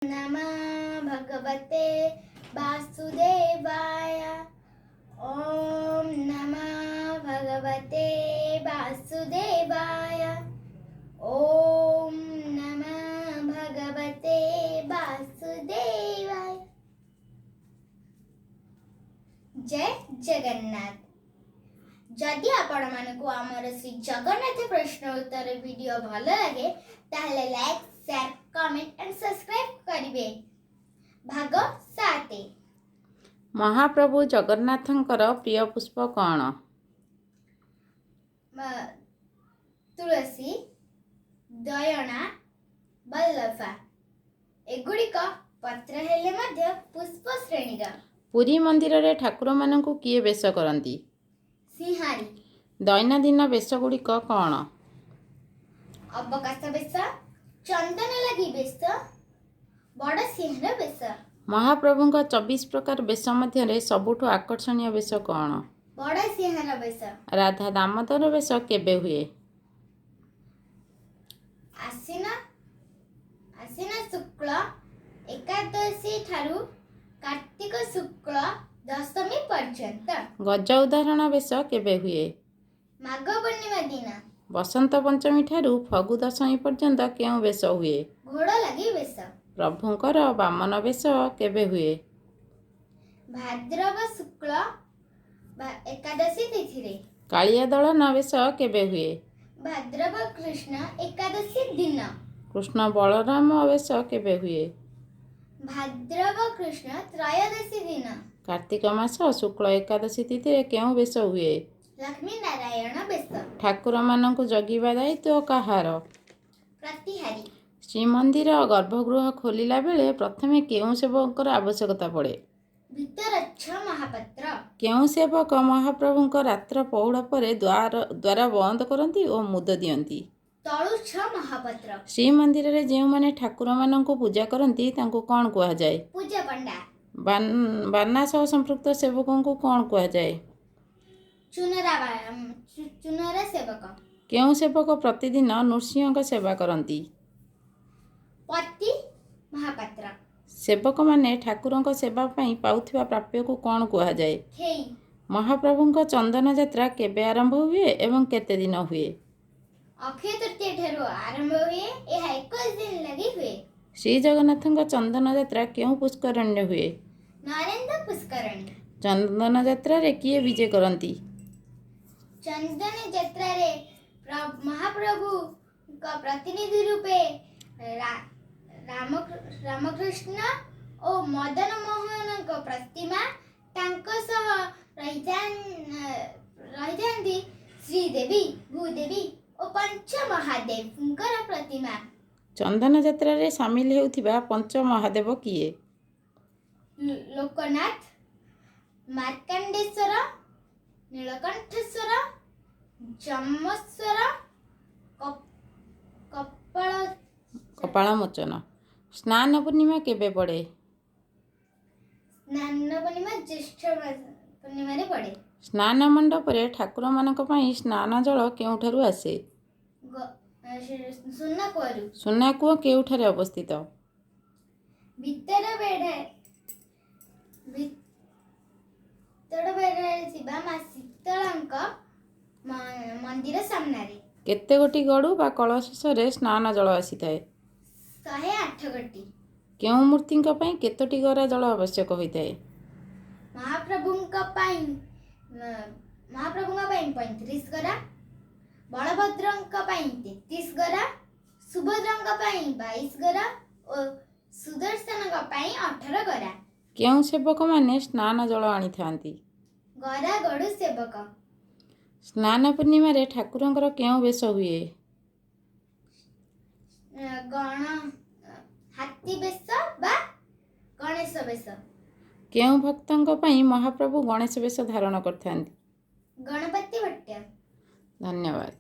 नमः भगवते वासुदेवाय। ओम नमः भगवते वासुदेवाय। ओम नमः भगवते वासुदेवाय। जय जगन्नाथ। जदि आपण मानकु आमर श्री जगन्नाथ प्रश्न उत्तर वीडियो भल लगे ताहले like share comment and subscribe करिवे। भाग 7 महाप्रभु जगन्नाथंकर प्रिय पुष्प कौन? तुलसी, दयना, बल्लफा। एगुड़िक पत्र हेले मध्य पुष्प श्रेणीर। पुरी मंदिर रे ठाकुर मानकु किए बेश करती? सिंहारी। दैनंदिन बेश गुड़िक कौन? अवकाश बेश, चंदन लगी बेश, बड़ सिंहर बेश। महाप्रभुंक 24 प्रकार बेश मध्य सबुठु आकर्षणीय बेश कौन? बड़ सिंहर बेश। राधा दामोदर बेश केबे हुए? आश्विन शुक्ल एकादशी ठारू कार्तिक शुक्ल दशमी पर्यंत। गज उदाहरण बेश केबे हुए? माघ पूर्णिमा दिन। बसंत पंचमी ठारू फगु दशमी पर्यंत केउ बेश हुए? घोड़ लगी बेश। प्रभुंकर वामन बेश केबे हुए? भाद्रव शुक्ल एकादशी तिथि रे। कालिया दलन बेश केबे हुए? भाद्रव कृष्ण एकादशी दिन। कृष्ण बलराम बेश केबे हुए? भाद्रव कृष्ण त्रयोदशी दिन। कार्तिक मास शुक्ल एकादशी तिथि केउ बेश हुए? लक्ष्मी नारायण बेश। ठाकुर मानकु जगिबा दायित्व कहार? प्रतिहारी। श्रीमंदिर गर्भगृह खोलिला बेले प्रथमे केउ सेवकर आवश्यकता पड़े? भितरच्छ महापात्र। केउ सेवक महाप्रभुंक रात्र पहुड़ पर द्वार बंद करती और मुद दियंती? तलुच्छ महापात्र। श्रीमंदिर रे जेउ माने ठाकुर मानकु पूजा करती तांको कौन कुहा जाए? पूजा पंडा। बाना सह संपृक्त सेवकों को कौन कुहा जाए? चुनरा सेवक। केउ सेवक प्रतिदिन नृसिंह सेवा करती? पति महापात्र। सेवक माने ठाकुरଙ୍କ सेवा पई पाउथिबा प्राप्य को कौन कुहा जाए? खेई। महाप्रभुंक चंदन यात्रा केबे आरंभ हुए एवं केते दिन हुए? अक्षय तृतीया ठारू आरंभ हुए, यह 21 दिन लगी हुए। श्री जगन्नाथଙ୍କ चंदन यात्रा केउ पुष्करण्य हुए? नरेंद्र पुष्करणी। चंदन यात्रा रे किए विजय करती? चंदन यात्रा रे महाप्रभु का प्रतिनिधि रूपे रामकृष्ण और मदन मोहन को प्रतिमा तांको सह रही श्रीदेवी, भूदेवी और पंच महादेव प्रतिमा। चंदन यात्रा रे शामिल हेउथिबा पंच महादेव किए? लोकनाथ, मार्कंडेश्वर, नीलकंठेश्वर, जम्बेश्वर, कपाल मोचन। स्नान पूर्णिमा केबे पड़े? स्नान पूर्णिमा ज्येष्ठ पूर्णिमा रे पड़े। स्नान मंडप रे ठाकुर मानक पई स्नान जल केउठारु आसे? सुनाकुआरू। सुनाकुआ केउठारे अवस्थित? भितर बेढ़े शिवा मां शीतलंक मंदिर सामने रे। केते गोटी गड़ू बा कलश रे स्नान जल आसीथाए? 108 गोटी। केउ मूर्तिंक पई केतोटी गरा जल आवश्यक होइताए? महाप्रभुंक पई 35 गरा, बलभद्रंक पई 33 गरा, सुभद्रंक पई 22 गरा और सुदर्शनंक पई 18 गरा। केउ सेवक माने स्नान जल आनी थांती? गरा गड़ू सेवक। स्नान पूर्णिमा रे ठाकुरंकर केउ बेश हुए? हाथी बेश बा गणेश बेश। केउ भक्तंक पई महाप्रभु गणेश बेश धारण करथांती? गणपति भट्ट। धन्यवाद।